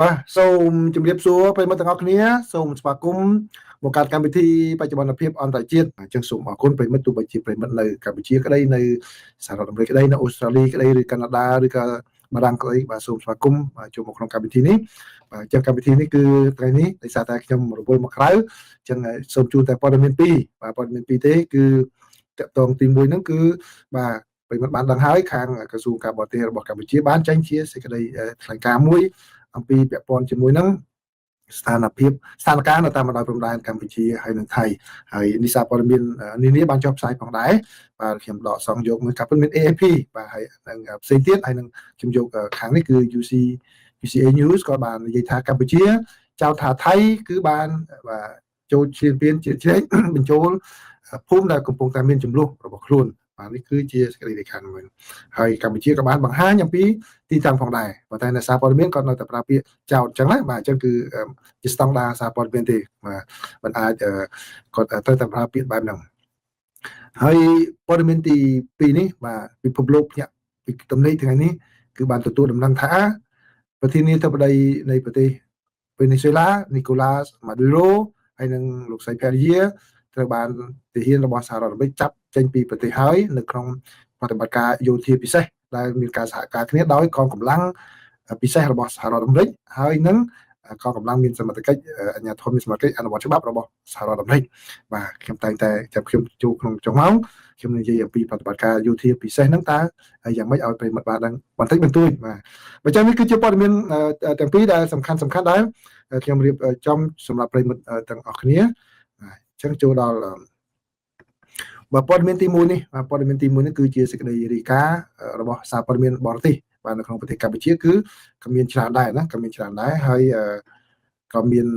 បាទសូមជម្រាបសួរប្រិយមិត្តទាំងអស់គ្នាសូមស្វាគមន៍មកកាន់កម្មវិធីបច្ចុប្បន្នភាពអន្តរជាតិអញ្ចឹងសូមអរគុណប្រិយមិត្តទោះបីជាប្រិយមិត្តនៅកម្ពុជាក្តីនៅសហរដ្ឋអាមេរិកក្តីនៅអូស្ត្រាលីក្តីឬកាណាដាឬក៏បារាំងក្តីបាទសូមស្វាគមន៍ចូលមកក្នុងកម្មវិធីនេះបាទអញ្ចឹងកម្មវិធីនេះគឺថ្ងៃនេះដោយសារតែខ្ញុំរវល់មកក្រៅអញ្ចឹងសូមជូនតែព័ត៌មានពីរបាទព័ត៌មានពីរទេគឺតកតងទី1ហ្នឹងគឺបាទប្រិយមិត្តបានដឹងហើយខាងក្រសួងការបរទេសរបស់កម្ពុជាបានចេញជាសេចក្តីថ្លែងការណ៍មួយអំពីពាក់ព័ន្ធជាមួយនឹងស្ថានភាពនៅតាមបណ្ដោយព្រំដែនកម្ពុជាហើយនិងថៃហើយនេះសារព័ត៌មាននានាបានចុះផ្សាយផងដែរបាទខ្ញុំដកសង្កយកមួយកាប់មាន AFP បាទហើយនឹងផ្សេងទៀតហើយនឹងខ្ញុំយកខាងនេះគឺ UCA News ក៏បាននិយាយថាកម្ពុជាចោទថាថៃគឺបានបាទចូលឈ្លានពានជ្រែកបញ្ចូលភូមិដែលកំពុងតែមានចំនួនរបស់ខ្លួនបាទនេះគឺជាសេចក្តីរាយការណ៍មួយហើយកម្ពុជាក៏បានបង្ហាញអំពីទីតាំងផងដែរប៉ុន្តែនៅសារព័ត៌មានក៏នៅតែប្រើពាក្យចោទអញ្ចឹងណាបាទអញ្ចឹងគឺជាស្តង់ដារសារព័ត៌មានទេបាទមិនអាចគាត់ត្រូវតែប្រើពាក្យបែបហ្នឹងហើយព័ត៌មានទី2នេះបាទពិភពលោកភ្ញាក់ពីទំនេរថ្ងៃនេះគឺបានទទួលដំណឹងថាប្រធានាធិបតីនៃប្រទេសវេណេស៊ុយឡានីកូឡាសម៉ាឌូរ៉ូហើយនិងលោកស្រីភរិយាត្រូវបានទាហានរបស់សហរដ្ឋអាមេរិកចាប់ចេញពីប្រទេសហើយនៅក្នុងប្រតិបត្តិការយោធាពិសេសដែលមានការសហការគ្នាដោយកងកម្លាំងពិសេសរបស់សហរដ្ឋអាមេរិកហើយនឹងកងកម្លាំងមានសមត្ថកិច្ចអាជ្ញាធរមានសមត្ថកិច្ចអនុវត្តច្បាប់របស់សហរដ្ឋអាមេរិកបាទខ្ញុំតែងតែចាប់ខ្ញុំជួបក្នុងចុងម៉ោងខ្ញុំនិយាយអំពីប្រតិបត្តិការយោធាពិសេសហ្នឹងតើយ៉ាងម៉េចឲ្យប្រិមត្តបានដឹងបន្តិចបន្តួចបាទបើចឹងនេះគឺជាព័ត៌មានទាំងពីរដែលសំខាន់ដែរខ្ញុំរៀបចំសម្រាប់ប្រិមត្តទាំងអស់គ្នាអញ្ចឹងចូលដល់បាទព័ត៌មានទី1នេះព័ត៌មានទី1នេះគឺជាសេចក្តីរាយការណ៍របស់សារព័ត៌មានបរទេសបាទនៅក្នុងប្រទេសកម្ពុជាគឺក៏មានច្រើនដែរណាក៏មានច្រើនដែរហើយក៏មាន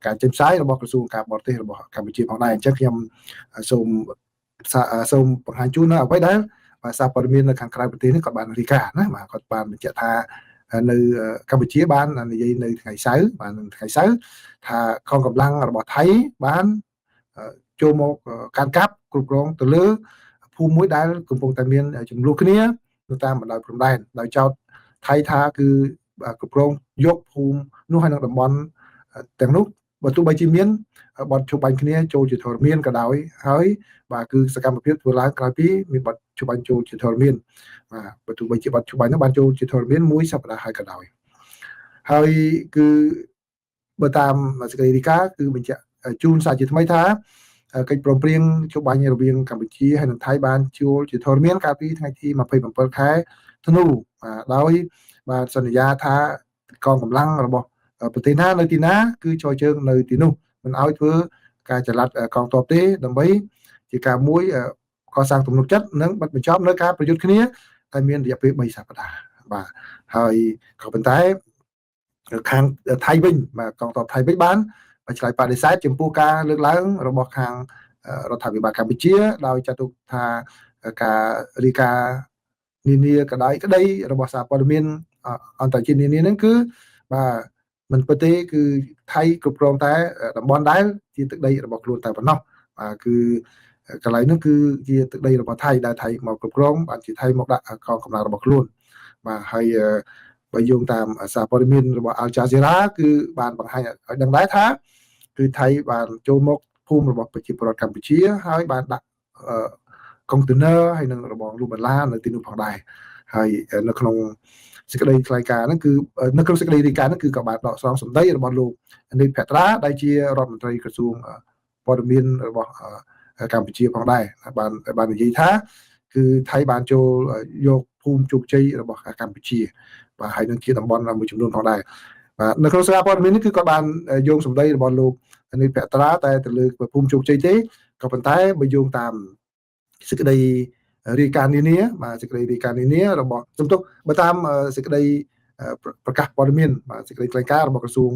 ការចេញផ្សាយរបស់ក្រសួងការបរទេសរបស់កម្ពុជាផងដែរអញ្ចឹងខ្ញុំសូមបង្ហាញជូននៅអ្វីដែលសារព័ត៌មាននៅខាងក្រៅប្រទេសនេះក៏បានរាយការណ៍ណាបាទគាត់បានបញ្ជាក់ថានៅកម្ពុជាបាននិយាយនៅថ្ងៃសៅរ៍ថាកងកម្លាំងរបស់ថៃបានចូលមកកាន់កាប់គ្រប់គ្រងទៅលើភូមិមួយដែលកំពុងតែមានចំនួនគ្នានៅតាមបណ្ដោយព្រំដែនដោយចោទថៃថាគឺគ្រប់គ្រងយកភូមិនោះហើយនៅតំបន់ទាំងនោះបើទោះបីជាមានបទជបាញ់គ្នាចូលជាធរមានក៏ដោយហើយបាទគឺសកម្មភាពធ្វើឡើងក្រោយពីមានបទជបាញ់ចូលជាធរមានបាទបើទោះបីជាបទជបាញ់នោះបានចូលជាធរមានមួយសប្តាហ៍ហើយក៏ដោយហើយគឺបើតាមសេចក្តីរាយការណ៍គឺបញ្ជាក់ជូនសារជាថ្មីថាកិច្ចព្រមព្រៀងជបាញ់រវាងកម្ពុជាហើយនិងថៃបានជួលជាធរមានកាលពីថ្ងៃទី27ខែធ្នូដោយបានសន្យាថាកងកម្លាំងរបស់ប្រទេសណានៅទីណាគឺចូលជើងនៅទីនោះមិនឲ្យធ្វើការចល័តកងទ័ពទេដើម្បីជាការមួយកសាងទំនុកចិត្តនិងបិទបញ្ចប់នៅការប្រយុទ្ធគ្នាតែមានរយៈពេល3សប្តាហ៍បាទហើយក៏ប៉ុន្តែខាងថៃវិញបាទកងទ័ពថៃវិញបានឆ្លើយបដិសេធចំពោះការលើកឡើងរបស់ខាងរដ្ឋាភិបាលកម្ពុជាដោយចាត់ទុកថាការរាយការណ៍នានាក្តីរបស់សារព័ត៌មានអន្តរជាតិនានាហ្នឹងគឺបាទមិនពិតទេគឺថៃគ្រប់គ្រងតែតំបន់ដែលជាទឹកដីរបស់ខ្លួនតែប៉ុណ្ណោះបាទគឺកន្លែងនោះគឺជាទឹកដីរបស់ថៃដែលថៃមកគ្រប់គ្រងបានជាថៃមកដាក់កងកម្លាំងរបស់ខ្លួនបាទហើយបើយោងតាមសារព័ត៌មានរបស់ Al Jazeera គឺបានបង្ហាញឲ្យដឹងដែរថាគឺថៃបានចូលមកភូមិរបស់ប្រជាពលរដ្ឋកម្ពុជាហើយបានដាក់កុងតឺន័រហើយនឹងរបងលូបន្លានៅទីនោះផងដែរហើយនៅក្នុងសេចក្តីថ្លែងការណ៍ហ្នឹងគឺនៅក្នុងសេចក្តីរាយការណ៍ហ្នឹងគឺក៏បានដកស្រង់សម្ដីរបស់លោកនីតភត្រាដែលជារដ្ឋមន្ត្រីក្រសួងព័ត៌មានរបស់កម្ពុជាផងដែរបាននិយាយថាគឺថៃបានចូលយកភូមិជោគជ័យរបស់កម្ពុជាបាទហើយនឹងជាតំបន់មួយចំនួនផងដែរបាទនៅក្នុងសារព័ត៌មាននេះគឺគាត់បានយោងសម្ដីរបស់លោកនីតភត្រាតែទៅលើភូមិជោគជ័យទេក៏ប៉ុន្តែបើយោងតាមសេចក្តីរាយការណ៍នានាបាទសេចក្តីរាយការណ៍នានារបស់សំទុកបើតាមសេចក្តីប្រកាសព័ត៌មានបាទសេចក្តីថ្លែងការណ៍របស់ក្រសួង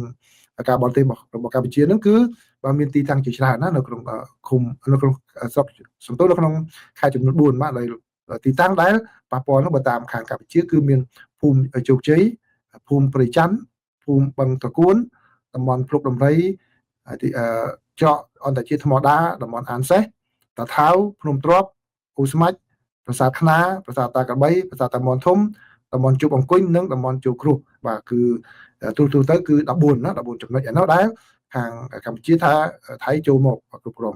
ការបរទេសរបស់កម្ពុជាហ្នឹងគឺបាទមានទីតាំងជាច្រើនណានៅក្នុងឃុំនៅក្នុងស្រុកសំទុកនៅក្នុងខេត្តចំនួន4បាទដែលទីតាំងដែលប៉ះពាល់នោះបើតាមខាងកម្ពុជាគឺមានភូមិជោគជ័យភូមិព្រៃច័ន្ទភូមិបឹងត្រកួនតំបន់ភ្លុកដំរីច្រកអន្តរជាតិថ្មដាតំបន់អានសេះតាថៅភ្នំទ្របគូស្មាច់ប្រាសាទខ្នាប្រាសាទតាក្របីប្រាសាទតាមាន់ធំ តំបន់ជួបអង្គុញនិងតំបន់ជួបគ្រោះបាទគឺទូទៅគឺ14ណា14ចំណុចឯនោះដែរខាងកម្ពុជាថាថៃចូលមកគ្រប់គ្រង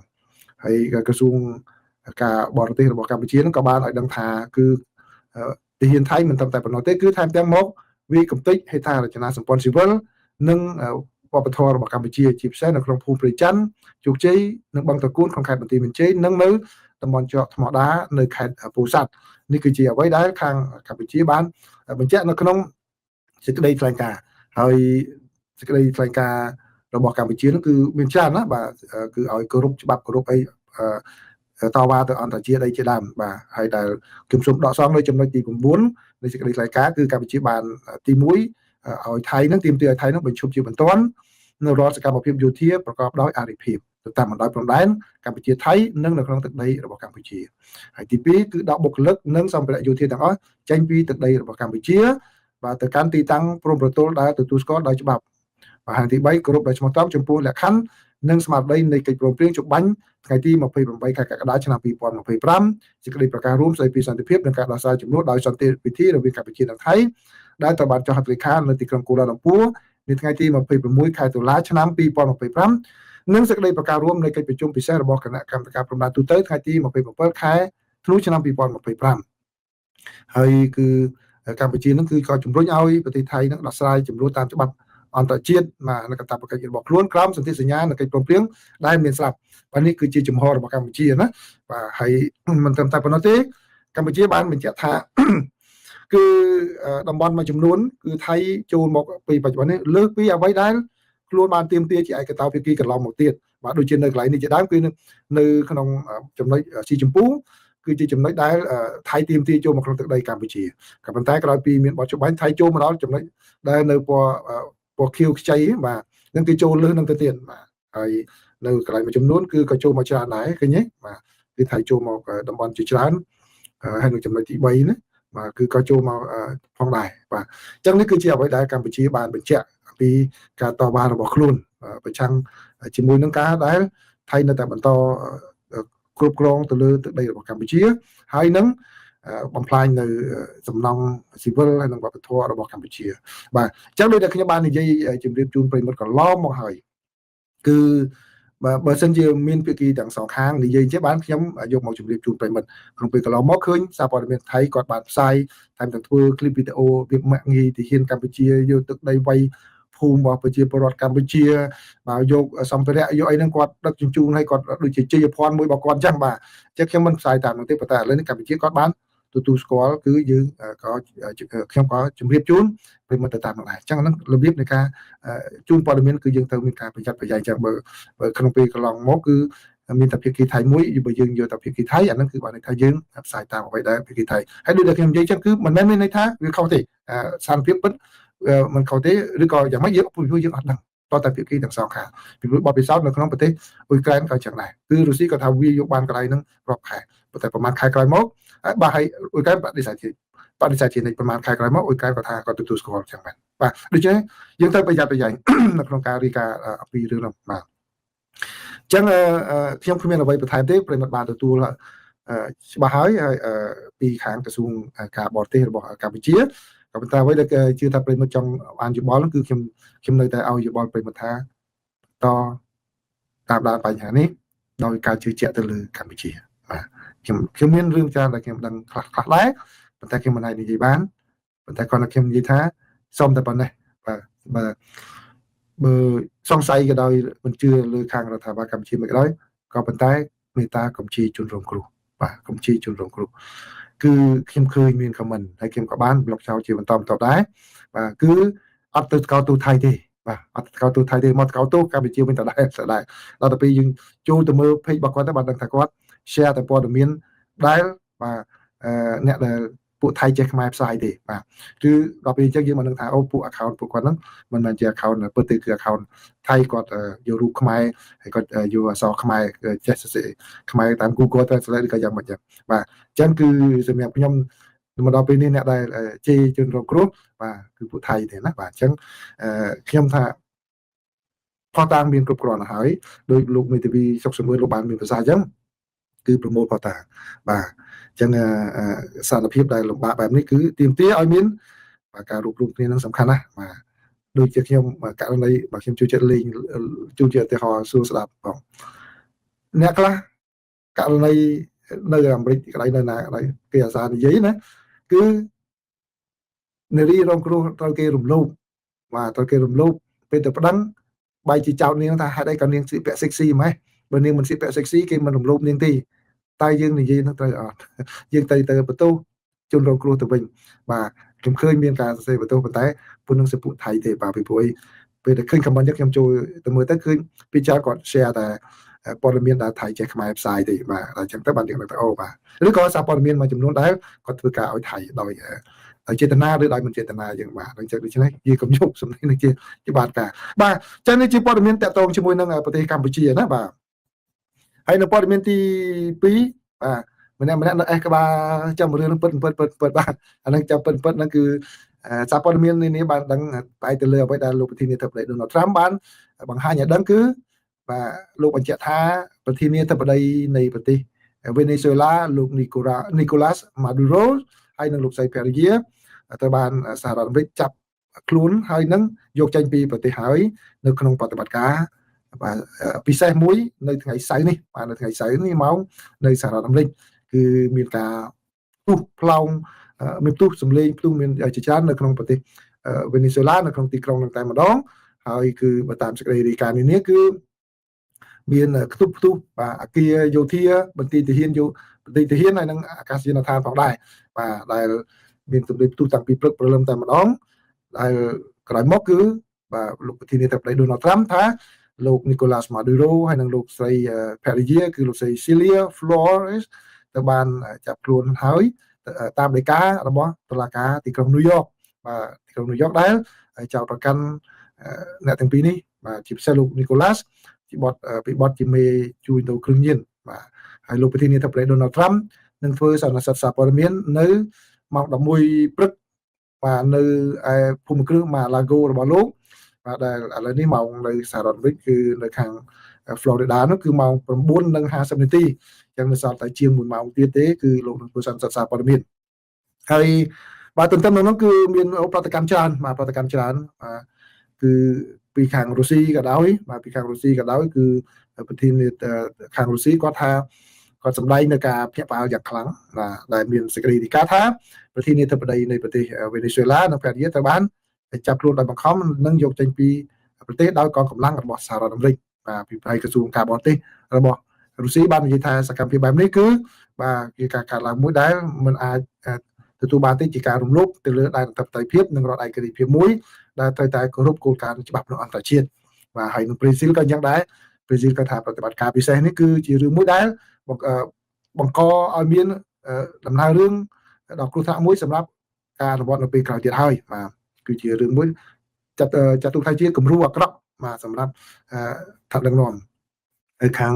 ហើយក្រសួងការបរទេសរបស់កម្ពុជានឹងក៏បានឲ្យដឹងថាគឺទាហានថៃមិនត្រឹមតែប៉ុណ្ណោះទេគឺថែមទាំងមកវាកំទេចហេដ្ឋារចនាសម្ព័ន្ធស៊ីវិលនិងវប្បធម៌របស់កម្ពុជាជាពិសេសនៅក្នុងភូមិព្រៃច័ន្ទជោគជ័យនិងបឹងតកួនក្នុងខេត្តបន្ទាយមានជ័យនិងនៅតំបន់ជាប់ថ្មដានៅខេត្តពោធិ៍សាត់នេះគឺជាអ្វីដែលខាងកម្ពុជាបានបញ្ជាក់នៅក្នុងសេចក្តីថ្លែងការណ៍ហើយសេចក្តីថ្លែងការណ៍របស់កម្ពុជានោះគឺមានច្រើនណាបាទគឺឲ្យគោរពច្បាប់គោរពអីតវ៉ាទៅអន្តរជាតិអីជាដើមបាទហើយដែលខ្ញុំសូមដកស្រង់នៅចំណុចទី9នៃសេចក្តីថ្លែងការណ៍គឺកម្ពុជាបានទី1ឲ្យថៃនឹងទាមទារឲ្យថៃនឹងបញ្ឈប់ជាបន្ទាន់នៅរាល់សកម្មភាពយោធាប្រកបដោយអរិភាពទៅតាមបណ្ដោយព្រំដែនកម្ពុជាថៃនិងនៅក្នុងទឹកដីរបស់កម្ពុជាហើយទី2គឺដកបុគ្គលិកនិងសម្ភារៈយោធាទាំងអស់ចេញពីទឹកដីរបស់កម្ពុជាបាទទៅកាន់ទីតាំងព្រំប្រទល់ដែលទទួលស្គាល់ដោយច្បាប់បាទហើយទី3គោរពដោយស្មោះត្រង់ចំពោះលក្ខខណ្ឌនិងស្មារតីនៃកិច្ចព្រមព្រៀងចុះបាញ់ថ្ងៃទី28ខែកក្កដាឆ្នាំ2025សេចក្តីប្រកាសរួមស្តីពីសន្តិភាពនិងការដោះស្រាយចំនួនដោយសន្តិវិធីរវាងកម្ពុជានិងថៃដែលត្រូវបានចុះហត្ថលេខានៅទីក្រុងកូឡាឡាំពួរនៅថ្ងៃទី26ខែតុលាឆ្នាំ2025និងសេចក្តីប្រកាសរួមនៃកិច្ចប្រជុំពិសេសរបស់គណៈកម្មការព្រំដែនទូទៅថ្ងៃទី27ខែធ្នូឆ្នាំ2025ហើយគឺកម្ពុជានឹងគឺក៏ជំរុញឲ្យប្រទេសថៃនឹងដោះស្រាយចំនួនតាមច្បាប់អន្តរជាតិនៅកាតព្វកិច្ចរបស់ខ្លួនក្រោមសន្ធិសញ្ញានៃកិច្ចព្រមព្រៀងដែលមានស្រាប់បាទនេះគឺជាជំហររបស់កម្ពុជាណាបាទហើយមិនត្រឹមតែប៉ុណ្ណោះទេកម្ពុជាបានបញ្ជាក់ថាគឺតំបន់មួយចំនួនគឺថៃចូលមកពីបច្ចុប្បន្ននេះលើសពីអ្វីដែលខ្លួនបានទាមទារជាឯកតោភាគីកន្លងមកទៀតបាទដូចជានៅកន្លែងនេះជាដើមគឺនៅក្នុងចំណុចស៊ីចម្ពូគឺជាចំណុចដែលថៃទាមទារចូលមកក្នុងទឹកដីកម្ពុជាក៏ប៉ុន្តែក្រោយពីមានបទច្បាញ់ថៃចូលមកដល់ចំណុចដែលនៅពណ៌ខៀវខ្ចីបាទនឹងគេចូលលើសនឹងទៅទៀតបាទហើយនៅកន្លែងមួយចំនួនគឺក៏ចូលមកច្រើនដែរឃើញទេបាទគឺថៃចូលមកតំបន់ជាច្រើនហើយនៅចំណុចទី3ណាបាទគឺក៏ចូលមកផងដែរបាទអញ្ចឹងនេះគឺជាអ្វីដែលកម្ពុជាបានបញ្ជាក់ពីការតវ៉ារបស់ខ្លួនប្រឆាំងជាមួយនឹងការដែលថៃនៅតែបន្តគ្រប់គ្រងទៅលើទឹកដីរបស់កម្ពុជាហើយនឹងបំផ្លាញនៅសំណង់ស៊ីវិលហើយនិងវប្បធម៌របស់កម្ពុជាបាទអញ្ចឹងដូចដែលខ្ញុំបាននិយាយជម្រាបជូនប្រិយមិត្តកន្លងមកហើយគឺបើសិនជាមានភាគីទាំងសងខាងនិយាយចេះបានខ្ញុំយកមកជម្រាបជូនប្រិយមិត្តក្នុងពេលកន្លងមកឃើញសារព័ត៌មានថៃគាត់បានផ្សាយតែទាំងធ្វើคลิปវីដេអូវាមាក់ងាយទាហានកម្ពុជាយកទឹកដីវៃភូមិរបស់ប្រជាពលរដ្ឋកម្ពុជាបាទយកសម្ភារៈយកអីហ្នឹងគាត់ដឹកជញ្ជូនឲ្យគាត់ដូចជាជ័យភ័ណ្ឌមួយរបស់គាត់អញ្ចឹងបាទអញ្ចឹងខ្ញុំមិនផ្សាយតាមនោះទេប៉ុន្តែឥឡូវនេះកម្ពុជាគាត់បានទទួលស្គាល់គឺយើងក៏ខ្ញុំក៏ជម្រាបជូនប្រិយមិត្តទៅតាមនោះដែរអញ្ចឹងហ្នឹងរបៀបនៃការជូនព័ត៌មានគឺយើងត្រូវមានការប្រយ័ត្នប្រយែងអញ្ចឹងបើក្នុងពេលកន្លងមកគឺមានតែភាគីថៃមួយបើយើងយកតែភាគីថៃអាហ្នឹងគឺបានន័យថាយើងផ្សាយតាមអ្វីដែលភាគីថៃហើយដូចដែលខ្ញុំនិយាយអញ្ចឹងគឺមិនមែនមានន័យថាវាខុសទេស្ថានភាពពិតមិនខុសទេឬក៏យ៉ាងម៉េចយើងយើងអត់ដឹងតតែភាគីទាំងសងខាងពីព្រោះបទពិសោធន៍នៅក្នុងប្រទេសអ៊ុយក្រែនក៏ចឹងដែរគឺរុស្ស៊ីក៏ថាវាយកបានកន្លែងហ្នឹងរាប់ខែប៉ុន្តែប្រហែលខែក្រោយមកបាទហើយអ៊ុយក្រែនបដិសេធជានិច្ចប្រហែលខែក្រោយមកអ៊ុយក្រែនក៏ថាគាត់ទទួលស្គាល់ចឹងបាទដូច្នេះយើងត្រូវប្រយ័ត្នប្រយែងនៅក្នុងការរាយការណ៍អំពីរឿងនោះបាទអញ្ចឹងខ្ញុំគ្មានអ្វីបន្ថែមទេប្រិយមិត្តបានទទួលច្បាស់ហើយពីខាងក្រសួងការបរទេសរបស់កម្ពុជាក៏ប៉ុន្តែអ្វីដែលជឿថាប្រិយមិត្តចង់បានយោបល់គឺខ្ញុំនៅតែឲ្យយោបល់ប្រិយមិត្តថាតតាមដានបញ្ហានេះដោយការជឿជាក់ទៅលើកម្ពុជាបាទខ្ញុំមានរឿងច្រើនដែលខ្ញុំដឹងខ្លះដែរប៉ុន្តែខ្ញុំមិនអាចនិយាយបានប៉ុន្តែគាត់ខ្ញុំនិយាយថាសូមតែប៉ុណ្ណេះបាទបើសង្ស័យក៏ដោយមិនជឿលើខាងរដ្ឋាភិបាលកម្ពុជាមិនក៏ដោយក៏ប៉ុន្តែមេត្តាកុំជេរជនរងគ្រោះបាទកុំជេរជនរងគ្រោះគឺខ្ញុំឃើញមានខមមិនហើយខ្ញុំក៏បានប្លុកចោលជាបន្តដែរបាទគឺអត់ទៅកោតទូថៃទេបាទអត់កោតទូថៃទេមកកោតទូកម្ពុជាវិញតដែរដល់ទៅពេលយើងចូលទៅមើល page របស់គាត់ទៅបានដឹងថាគាត់ share តែព័ត៌មានដែលបាទអ្នកដែលពួកថៃចេះខ្មែរផ្សាយទេបាទគឺដល់ពេលអញ្ចឹងយើងមកនឹងថាអូពួក account ពួកគាត់ហ្នឹងមិនមែនជា account ពិតទេគឺ account ថៃគាត់យករូបខ្មែរហើយគាត់យកអក្សរខ្មែរចេះសរសេរខ្មែរតាម Google Translate ឬក៏យ៉ាងម៉េចចឹងបាទអញ្ចឹងគឺសម្រាប់ខ្ញុំមកដល់ពេលនេះអ្នកដែលជេរជនរងគ្រោះបាទគឺពួកថៃទេណាបាទអញ្ចឹងខ្ញុំថាផតតាងមានគ្រប់គ្រាន់ហើយដោយលោកមេធាវីសុកសមឿនលោកបានមានប្រសាសន៍អញ្ចឹងគឺប្រមូលផតតាងបាទអ ចឹងសារភាពដែលលំបាកបែបនេះគឺទាមទារឲ្យមានការរួបរวมគ្នានឹងសំខាន់ណាស់បាទដូចជាខ្ញុំករណីបើខ្ញុំជួយចិត្តលេងជួយជាឧទាហរណ៍សួរស្ដាប់បងអ្នកខ្លះករណីនៅអាមេរិកកន្លែងនៅណាកន្លែងគេអាសានិយាយណាគឺនារីរងគ្រោះត្រូវគេរំលោភបាទត្រូវគេរំលោភពេលទៅប្តឹងបែរជាចោទនាងថាហេតុអីក៏នាងស្លៀកពាក់សេកស៊ីម៉េះបើនាងមិនស្លៀកពាក់សេកស៊ីគេមិនរំលោភនាងទេតែយើងនិយាយនឹងត្រូវអត់យើងទៅបន្ទោសជនរងគ្រោះទៅវិញបាទខ្ញុំឃើញមានការសរសេរបន្ទោសប៉ុន្តែពុននឹងសពុថៃទេបាទពីព្រោះពេលតែឃើញខមមិនខ្ញុំចូលទៅមើលទៅឃើញពីច្រើនគាត់ share តែព័ត៌មានដែលថៃចេះខ្មែរផ្សាយទេបាទអញ្ចឹងទៅបានយើងទៅអូបាទឬក៏សារព័ត៌មានមួយចំនួនដែលគាត់ធ្វើការឲ្យថៃដោយចេតនាឬដោយមិនចេតនាយើងបាទអញ្ចឹងដូច្នេះជាកំញុបសម្ដែងនេះជាបាទការបាទចឹងនេះជាព័ត៌មានតាក់ទងជាមួយនឹងប្រទេសកម្ពុជាណាបាទហើយនៅព័ត៌មានទី2បាទម្នាក់នៅអេសក្បាលចាំរឿងនឹងពិតបាទអានឹងចាំពិតហ្នឹងគឺសារព័ត៌មាននេះបានដឹងបែរទៅលើអ្វីដែលលោកប្រធានាធិបតី Donald Trump បានបង្ហាញឲ្យដឹងគឺបាទលោកបញ្ជាក់ថាប្រធានាធិបតីនៃប្រទេសវេណេស៊ុយឡាលោកNicolas Maduro ហើយនឹងលោកស្រី Peria ត្រូវបានសហរដ្ឋអាមេរិកចាប់ខ្លួនហើយនឹងយកចេញពីប្រទេសហើយនៅក្នុងបដិបត្តិការបាទពិសេសមួយនៅថ្ងៃសៅរ៍នេះបាទនៅថ្ងៃសៅរ៍នេះមកនៅសហរដ្ឋអាមេរិកគឺមានការផ្ទុះផ្លោងមានផ្ទុះសម្លេងផ្ទុះមានជាច្រើននៅក្នុងប្រទេសវេណេស៊ុយឡានៅក្នុងទីក្រុងនឹងតែម្ដងហើយគឺបើតាមសេចក្តីរាយការណ៍នេះគឺមានផ្ទុះបាទអគារយោធាបន្ទាយទាហានហើយនឹងអាកាសយានដ្ឋានផងដែរបាទដែលមានទំនេរផ្ទុះតាំងពីព្រឹកព្រលឹមតែម្ដងដែលក្រោយមកគឺបាទលោកប្រធានាធិបតី Donald Trump ថាលោក Nicolas Maduro ហើយនិងលោកស្រី Peria គឺលោកស្រី Celia Flores ទៅបានចាប់ខ្លួនហើយតាមដីការបស់តុលាការទីក្រុងញូវយ៉កបាទទីក្រុងញូវយ៉កដែលចោទប្រកាន់អ្នកទាំងពីរនេះបាទជាពិសេសលោក Nicolas ពីបទជាមេជួយទៅគ្រឿងញៀនបាទហើយលោកប្រធានាធិបតី Donald Trump នឹងធ្វើសន្និសីទសារព័ត៌មាននៅម៉ោង11ព្រឹកបាទនៅឯភូមិគ្រឹះ Mar-a-Lago របស់លោកបាទដែលឥឡូវនេះម៉ោងនៅសហរដ្ឋអាមេរិកគឺនៅខាង Florida នោះគឺម៉ោង9:50 នាទីអញ្ចឹងនៅសល់តែជាង1ម៉ោងទៀតទេគឺលោកនឹងធ្វើសន្និសីទសារព័ត៌មានហើយបាទទន្ទឹមនឹងនោះគឺមានប្រតិកម្មច្រើនបាទប្រតិកម្មច្រើនគឺពីខាងរុស្ស៊ីក៏ដោយបាទពីខាងរុស្ស៊ីក៏ដោយគឺប្រធានខាងរុស្ស៊ីគាត់ថាគាត់សម្ដែងនៅការភ្ញាក់ផ្អើលយ៉ាងខ្លាំងបាទដែលមានសេចក្តីរាយការណ៍ថាប្រធានាធិបតីនៃប្រទេសវេណេស៊ុយឡានិង Peria ត្រូវបានចាប់ខ្លួនដោយបង្ខំនិងយកចេញពីប្រទេសដោយកងកម្លាំងរបស់សហរដ្ឋអាមេរិកបាទពីផ្នែកក្រសួងការបរទេសរបស់រុស្ស៊ីបាននិយាយថាសកម្មភាពបែបនេះគឺបាទជាការកាត់ឡើងមួយដែលមិនអាចទទួលបានទេជាការរំលោភទៅលើដែនអធិបតេយ្យភាពនិងរដ្ឋឯករាជ្យភាពមួយដែលត្រូវតែគោរពគោលការណ៍ច្បាប់អន្តរជាតិបាទហើយនៅប្រេស៊ីលក៏យ៉ាងដែរប្រេស៊ីលក៏ថាប្រតិបត្តិការពិសេសនេះគឺជារឿងមួយដែលបង្កឲ្យមានដំណើររឿងដល់គ្រោះថ្នាក់មួយសម្រាប់ការអនុវត្តនៅពេលក្រោយទៀតហើយបាទគឺជារឿងមួយចាត់ទុកថាជាគំរូអាក្រក់បាទសម្រាប់ថ្នាក់ដឹកនាំហើយខាង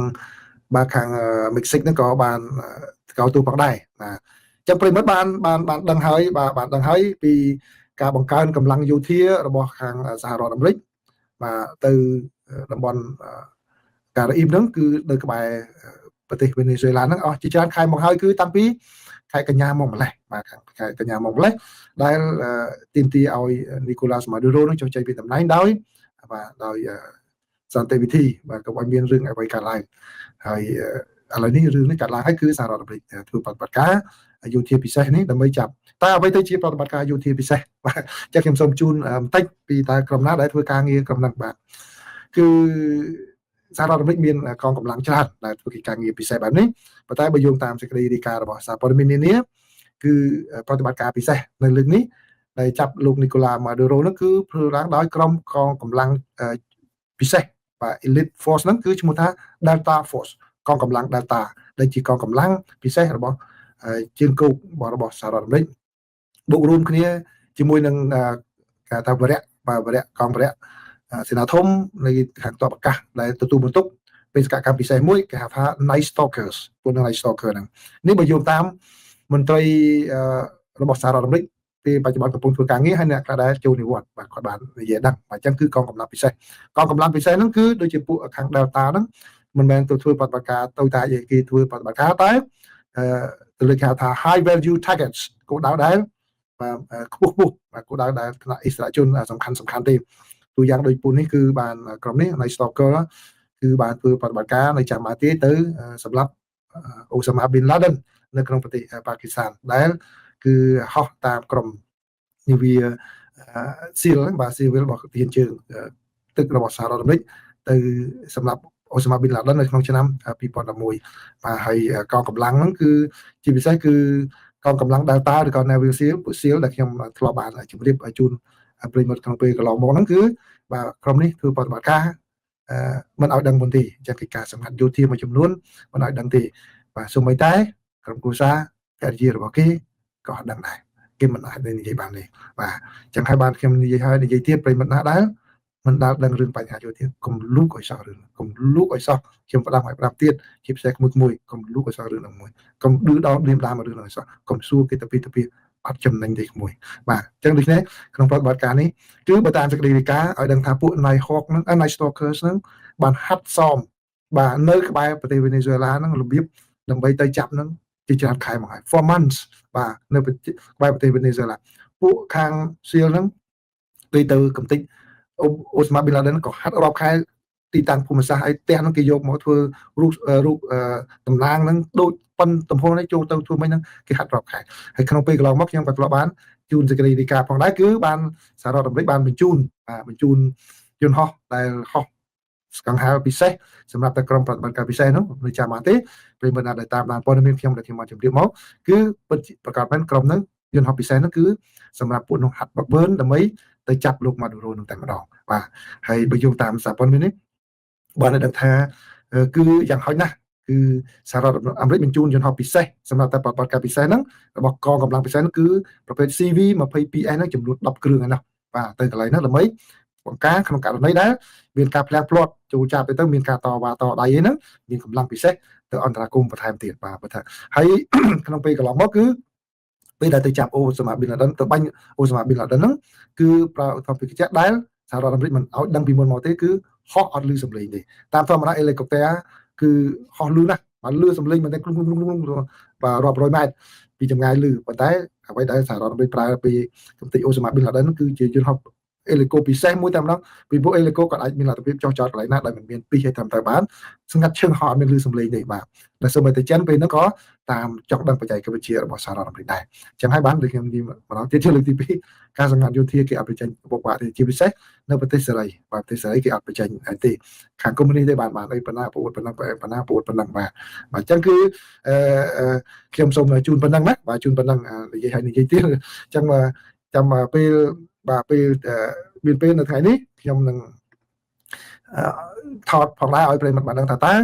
មិចស៊ិកហ្នឹងក៏បានកោតទូផងដែរបាទចឹងប្រិមិត្តបានដឹងហើយបាទបានដឹងហើយពីការបង្កើនកម្លាំងយោធារបស់ខាងសហរដ្ឋអាមេរិកបាទទៅតំបន់ការ៉ាអ៊ីបហ្នឹងគឺនៅក្បែរប្រទេសវេណេស៊ុយឡាហ្នឹងអស់ជាច្រើនខែមកហើយគឺតាំងពីខែកញ្ញាមកម្លេះបាទខែកញ្ញាមកម្លេះដែលទាមទារឲ្យ Nicolas Maduro នឹងចុះចេញពីតំណែងដោយសន្តិវិធីបាទកុំឲ្យមានរឿងអ្វីកើតឡើងហើយឥឡូវនេះរឿងនេះកើតឡើងហើយគឺសហរដ្ឋអាមេរិកធ្វើប្រតិបត្តិការយោធាពិសេសនេះដើម្បីចាប់តែអ្វីទៅជាប្រតិបត្តិការយោធាពិសេសបាទចឹងខ្ញុំសូមជូនបន្តិចពីតើក្រុមណាដែលធ្វើការងារក្រុមហ្នឹងបាទគឺសហរដ្ឋអាមេរិកមានកងកម្លាំងច្រើនដែលធ្វើការងារពិសេសបែបនេះប៉ុន្តែបើយោងតាមសេចក្តីរាយការណ៍របស់សារព័ត៌មាននានាគឺប្រតិបត្តិការពិសេសនៅលើកនេះដែលចាប់លោក Nicolas Maduro នោះគឺធ្វើឡើងដោយក្រុមកងកម្លាំងពិសេសបាទ Elite Force ហ្នឹងគឺឈ្មោះថា Delta Force កងកម្លាំង Delta ដែលជាកងកម្លាំងពិសេសរបស់ជើងគោករបស់សហរដ្ឋអាមេរិកបូករួមគ្នាជាមួយនឹងគេថាវរៈកងវរៈសេនាធំនៃខាងទ័ពអាកាសដែលទទួលបន្ទុកបេសកកម្មពិសេសមួយគេហៅថា Night Stalkers ពួកនឹង Night Stalker ហ្នឹងនេះបើយោងតាមមន្ត្រីរបស់សហរដ្ឋអាមេរិកពេលបច្ចុប្បន្នកំពុងធ្វើការងារហើយអ្នកខ្លះដែរចូលនិវត្តន៍បាទគាត់បាននិយាយដឹងអញ្ចឹងគឺកងកម្លាំងពិសេសហ្នឹងគឺដូចជាពួកខាង Delta ហ្នឹងមិនមែនទៅធ្វើប្រតិបត្តិការទៅតែគេធ្វើប្រតិបត្តិការតែ ទៅលើគេហៅថា high value targets គោលដៅដែលខ្ពស់បាទគោលដៅដែលថ្នាក់អិសរាជជនសំខាន់ទេទូយ៉ាងដូចពួកនេះគឺបានក្រុមនេះនៃ stalker គឺបានធ្វើបដិបត្តិការនៅចាំបាទីទៅសម្រាប់អូសាម៉ាប៊ីនឡាដិននៅក្នុងប្រទេសប៉ាគីស្ថានដែលគឺហោះតាមក្រុមនាវាស៊ីលបាទស៊ីវិលរបស់ទានជើងទឹករបស់សហរដ្ឋអាមេរិកទៅសម្រាប់អូសាម៉ាប៊ីនឡាដិននៅក្នុងឆ្នាំ2011បាទហើយកងកម្លាំងហ្នឹងគឺជាពិសេសគឺកងកម្លាំង Delta ឬក៏ Navy SEAL ដែលខ្ញុំធ្លាប់បានជម្រាបជូនប្រិយមិត្តក្នុងពេលកន្លងមកហ្នឹងគឺបាទក្រុមនេះធ្វើបដិបត្តិការមិនឲ្យដឹងមុនទេអញ្ចឹងកិច្ចការសម្ងាត់យោធាមួយចំនួនមិនឲ្យដឹងទេបាទសូម្បីតែក្រុមគ្រួសារភរិយារបស់គេក៏អត់ដឹងដែរគេមិនអាចនិយាយបានទេបាទអញ្ចឹងហើយបានខ្ញុំនិយាយហើយនិយាយទៀតប្រិយមិត្តណាដែលមិនដាល់ដឹងរឿងបញ្ហាយោធាកុំលូកឲ្យសោះរឿងកុំលូកឲ្យសោះខ្ញុំផ្ដាំឲ្យប្រាប់ទៀតជាពិសេសក្មួយកុំលូកឲ្យសោះរឿងហ្នឹងមួយកុំឌឺដល់ឌៀមដាមរឿងហ្នឹងឲ្យសោះកុំសួរគេទៅពីអត់ចំណេញទេក្មួយបាទអញ្ចឹងដូច្នេះក្នុងប្រតិបត្តិការនេះគឺបើតាមសេចក្តីរាយការណ៍ឲ្យដឹងថាពួក Night Hawk ហ្នឹង Night Stalkers ហ្នឹងបានហាត់សមបាទនៅក្បែរប្រទេសវេណេស៊ុយឡាហ្នឹងរបៀបដើម្បីទៅចាប់ហ្នឹងជាច្រើនខែមកហើយ 4 months បាទនៅក្បែរប្រទេសវេណេស៊ុយឡាពួកខាងសៀលហ្នឹងពេលទៅកំទេចអូសាម៉ាប៊ីនឡាដិនក៏ហាត់រាប់ខែទីតាំងភូមិសាស្ត្រឲ្យផ្ទះហ្នឹងគេយកមកធ្វើរូបតំណាងហ្នឹងដូចប៉ុនទំហំនេះចូលទៅធ្វើមិនហ្នឹងគេហាត់រាប់ខែហើយក្នុងពេលកន្លងមកខ្ញុំក៏ធ្លាប់បានជូនសេចក្តីរាយការណ៍ផងដែរគឺបានសហរដ្ឋអាមេរិកបានបញ្ជូនយន្តហោះដែលហោះស្កង្ហារពិសេសសម្រាប់តែក្រុមប្រតិបត្តិការពិសេសនោះនៅចាំបានទេពេលមិនដែលតាមដានព័ត៌មានខ្ញុំដែលខ្ញុំបានជម្រាបមកគឺពិតប្រកបមែនក្រុមហ្នឹងយន្តហោះពិសេសហ្នឹងគឺសម្រាប់ពួកនោះហាត់បាក់បឺនដើម្បីទៅចាប់លោកម៉ាឌូរ៉ូនឹងតែម្ដងបាទហើយបើយោងតាមសារព័ត៌មាននេះបានដឹងថាគឺយ៉ាងហោចណាស់គឺសហរដ្ឋអាមេរិកបញ្ជូនយន្តហោះពិសេសសម្រាប់តែប្រតិបត្តិការពិសេសហ្នឹងរបស់កងកម្លាំងពិសេសហ្នឹងគឺប្រភេទ CV-22S ហ្នឹងចំនួន10គ្រឿងហ្នឹងបាទទៅកន្លែងហ្នឹងដើម្បីបង្ការក្នុងករណីដែលមានការផ្លាំងផ្លាត់ចូលចាប់ទៅមានការតវ៉ាតដៃអីហ្នឹងមានកម្លាំងពិសេសទៅអន្តរាគមន៍បន្ថែមទៀតបាទបើថាហើយក្នុងពេលកន្លងមកគឺពេលដែលទៅចាប់អូសាម៉ាប៊ីនឡាដិនទៅបាញ់អូសាម៉ាប៊ីនឡាដិនហ្នឹងគឺប្រើឧបករណ៍ពិសេសដែលសហរដ្ឋអាមេរិកមិនឲ្យដឹងពីមុនមកទេគឺហោះអត់លឺសំឡេងទេតាមធម្មតាហេលីកូបទ័រគឺហោះលឺណាស់បានលឺសំឡេងមិនតែគ្រុំបាទរាប់រយម៉ែត្រពីចម្ងាយលឺប៉ុន្តែអ្វីដែលសហរដ្ឋអាមេរិកប្រើពីកំទេចអូសាម៉ាប៊ីនឡាដិនគឺជាយន្តហោះអេលីកូពិសេសមួយតែម្ដងពីពួកអេលីកូក៏អាចមានលទ្ធភាពចោះចតកន្លែងណាដែលមិនមានពីឲ្យតាមទៅបានស្ងាត់ឈឹងហោះអត់មានលឺសំឡេងទេបាទតែសូម្បីតែចិនពេលហ្នឹងក៏តាមចង់ដឹងបច្ចេកវិទ្យារបស់សហរដ្ឋអាមេរិកដែរអញ្ចឹងហើយបានដូចខ្ញុំនិយាយម្ដងទៀតជាលើកទី2ការសម្ងាត់យោធាគេអត់បញ្ចេញបុព្វបាទេជាពិសេសនៅប្រទេសសេរីបាទប្រទេសសេរីគេអត់បញ្ចេញទេខាងកុម្មុយនីសទេបានអីប៉ុណ្ណាប្រវត្តិប៉ុណ្ណឹងបាទអញ្ចឹងគឺខ្ញុំសូមជូនប៉ុណ្ណឹងណាបាទជូនប៉ុណ្ណឹងនិយាយទៀតអញ្ចឹងចាំពេលបាទពេលមានពេលនៅថ្ងៃនេះខ្ញុំនឹងថតផងដែរឲ្យប្រិយមិត្តបានដឹងថាតើ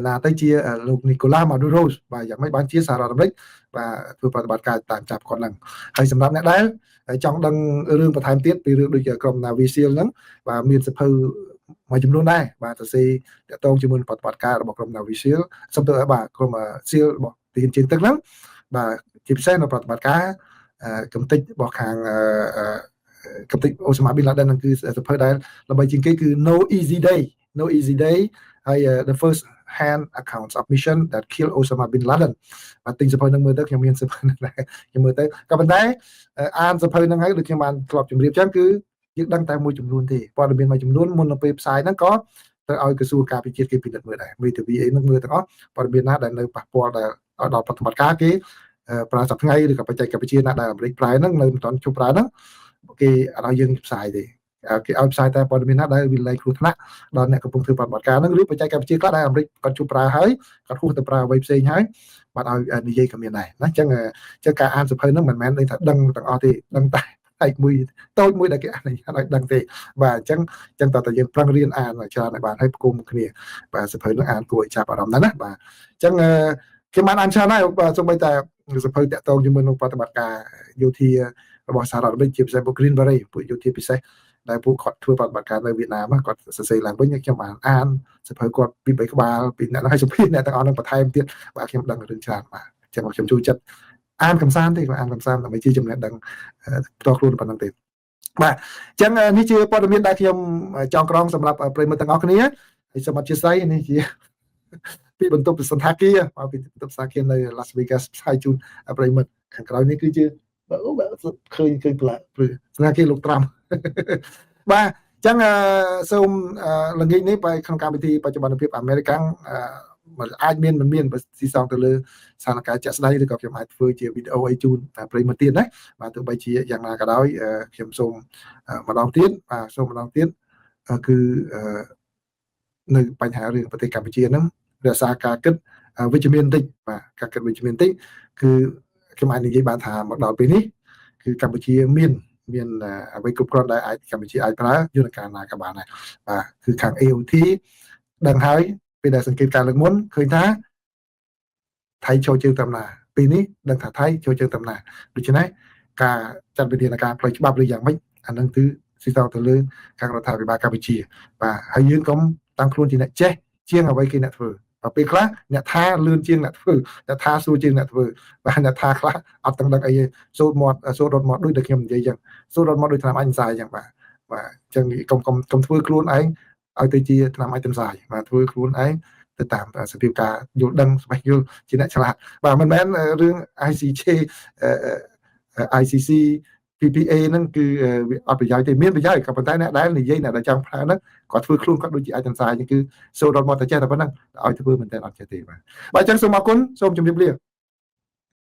ណាទៅជាលោកនីកូឡាម៉ាឌូរ៉ូបាទយ៉ាងម៉េចបានជាសហរដ្ឋអាមេរិកបាទធ្វើប្រតិបត្តិការតាមចាប់គាត់ហ្នឹងហើយសម្រាប់អ្នកដែលចង់ដឹងរឿងបន្ថែមទៀតពីរឿងដូចក្រុម Navy SEAL ហ្នឹងបាទមានសភៅមួយចំនួនដែរបាទទៅសេតកតងជាមួយប្រតិបត្តិការរបស់ក្រុម Navy SEAL សំដៅបាទក្រុម SEAL របស់ទាហានជើងទឹកហ្នឹងបាទជាពិសេសនៅប្រតិបត្តិការកំទេចរបស់ខាងកំទេចអូសាម៉ាប៊ីនឡាដិនហ្នឹងគឺសភៅដែលល្បីជាងគេគឺ No Easy Day ហើយ the first hand accounts of mission that kill Osama bin Laden បាទទិញសភៅហ្នឹងមើលទៅខ្ញុំមានសភៅហ្នឹងដែរខ្ញុំមើលទៅក៏ប៉ុន្តែអានសភៅហ្នឹងហើយដូចខ្ញុំបានធ្លាប់ជម្រាបចឹងគឺយើងដឹងតែមួយចំនួនទេព័ត៌មានមួយចំនួនមុននៅពេលផ្សាយហ្នឹងក៏ទៅឲ្យក្រសួងការពារជាតិគេពិនិត្យមើលដែរមេធាវីអីហ្នឹងមើលទាំងអស់ព័ត៌មានណាដែលនៅប៉ះពាល់ដល់ប្រតិបត្តិការគេប្រើសប្តាហ៍ថ្ងៃឬក៏បច្ចេកវិទ្យាណាដែលអាមេរិកប្រើហ្នឹងនៅមិនទាន់ជប់ប្រើហ្នឹងគេអត់ឲ្យយើងផ្សាយទេគេឲ្យផ្សាយតែព័ត៌មានណាដែលវាលែងគ្រោះថ្នាក់ដល់អ្នកកំពុងធ្វើបដិបត្តិការហ្នឹងឬបច្ចេកវិទ្យាខ្លះដែលអាមេរិកគាត់ជួបប្រើហើយគាត់ហួសទៅប្រើអ្វីផ្សេងហើយបាទឲ្យនិយាយក៏មានដែរណាអញ្ចឹងការអានសភៅហ្នឹងមិនមែនន័យថាដឹងទាំងអស់ទេដឹងតែឯកមួយតូចមួយដែលគេអានឲ្យដឹងទេបាទអញ្ចឹងតើយើងប្រឹងរៀនអានច្រើនឲ្យបានឲ្យផ្គុំគ្នាបាទសភៅហ្នឹងអានគួរឲ្យចាប់អារម្មណ៍ណាស់បាទអញ្ចឹងខ្ញុំបានអានច្រើនហើយបាទសូម្បីតែសភៅតាក់ទងជាមួយនឹងប្រតិបត្តិការយោធារបស់សហរដ្ឋអាមេរិកជាពិសេសពួក Green Beret ពួកយោធាពិសេសដែលពួកគាត់ធ្វើប្រតិបត្តិការនៅវៀតណាមគាត់សរសេរឡើងវិញខ្ញុំបានអានសភៅគាត់ពី3ក្បាលពីអ្នកហើយសុភីអ្នកទាំងអស់នឹងបន្ថែមទៀតបាទខ្ញុំដឹងរឿងច្រើនបាទចឹងខ្ញុំចូលចិត្តអានកំសាន្តទេគាត់អានកំសាន្តដើម្បីជាចំណេះដឹងផ្ទាល់ខ្លួនប៉ុណ្ណឹងទេបាទអញ្ចឹងនេះជាព័ត៌មានដែលខ្ញុំចងក្រងសម្រាប់ប្រិយមិត្តទាំងអស់គ្នាហើយសូមអធិស្ឋាននេះជា ពីបន្ទប់សន្តាគារមកពីបន្ទប់សន្តាគារនៅ Las Vegas ផ្សាយជូនប្រិមិត្តខាងក្រោយនេះគឺជាបើឃើញប្លែកព្រឺសន្តាគារលោកត្រាំបាទអញ្ចឹងសូមល្ងាចនេះไปក្នុងកម្មវិធីបច្ចុប្បន្នភាពអាមេរិកាំងมันអាចមានមិនមានបើស៊ីសងទៅលើស្ថានភាពជាក់ស្ដែងឬក៏ខ្ញុំអាចធ្វើជាវីដេអូអីជូនប្រិយមិត្តទៀតណាបាទទោះបីជាយ៉ាងណាក៏ដោយខ្ញុំសូមម្ដងទៀតបាទសូមម្ដងទៀតគឺនៅបញ្ហារឿងប្រទេសកម្ពុជាហ្នឹងរក្សាការគិតវិជ្ជមានបន្តិចបាទការគិតវិជ្ជមានបន្តិចគឺខ្ញុំអាចនិយាយបានថាមកដល់ពេលនេះគឺកម្ពុជាមានអ្វីគ្រប់គ្រាន់ដែលអាចកម្ពុជាអាចប្រើយន្តការណាក៏បានដែរបាទគឺខាង AOT ដឹងហើយពេលដែលសង្កេតការលើកមុនឃើញថាថៃចូលជើងតាមណាពេលនេះដឹងថាថៃចូលជើងតាមណាដូច្នេះការចាត់វិធានការផ្លូវច្បាប់ឬយ៉ាងម៉េចអានឹងគឺស៊ីសងទៅលើខាងរដ្ឋាភិបាលកម្ពុជាបាទហើយយើងកុំតាំងខ្លួនជាអ្នកចេះជាងអ្វីគេអ្នកធ្វើពេលខ្លះអ្នកថាលឿនជាងអ្នកធ្វើអ្នកថាស្រួលជាងអ្នកធ្វើបាទអ្នកថាខ្លះអត់ដឹងអីសូត្រមាត់សូត្ររត់មាត់ដូចតែខ្ញុំនិយាយអញ្ចឹងសូត្ររត់មាត់ដូចឆ្នាំអញសាយអញ្ចឹងបាទអញ្ចឹងកុំធ្វើខ្លួនឯងឲ្យទៅជាឆ្នាំអញទំសាយបាទធ្វើខ្លួនឯងទៅតាមសភាពការយល់ដឹងស្វែងយល់ជាអ្នកឆ្លាតបាទមិនមែនរឿង ICJ ICC PPA ហ្នឹងគឺវាអត់ប្រយោជន៍ទេមានប្រយោជន៍ក៏ប៉ុន្តែអ្នកដែលនិយាយអ្នកដែលចង់ប្រើហ្នឹងគាត់ធ្វើខ្លួនគាត់ដូចជាអាចទាំងសាយគឺសូត្ររត់មកតែចេះតែប៉ុណ្ណឹងឲ្យធ្វើមែនតើអត់ចេះទេបាទអញ្ចឹងសូមអរគុណសូមជម្រាបលា